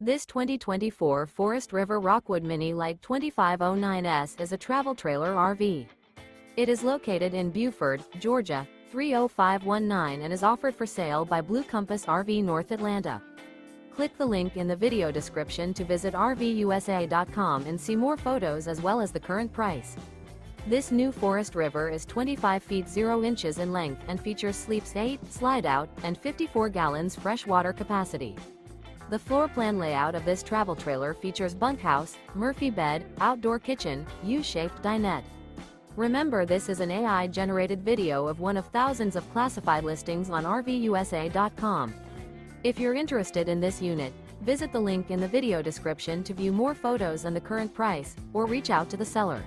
This 2024 Forest River Rockwood Mini Lite 2509S is a travel trailer RV. It is located in Buford, Georgia, 30519 and is offered for sale by Blue Compass RV North Atlanta. Click the link in the video description to visit RVUSA.com and see more photos as well as the current price. This new Forest River is 25 feet 0 inches in length and features sleeps 8, Slideout, and 54 gallons fresh water capacity. The floor plan layout of this travel trailer features bunkhouse, Murphy bed, outdoor kitchen, U-shaped dinette. Remember, this is an AI-generated video of one of thousands of classified listings on RVUSA.com. If you're interested in this unit, visit the link in the video description to view more photos and the current price, or reach out to the seller.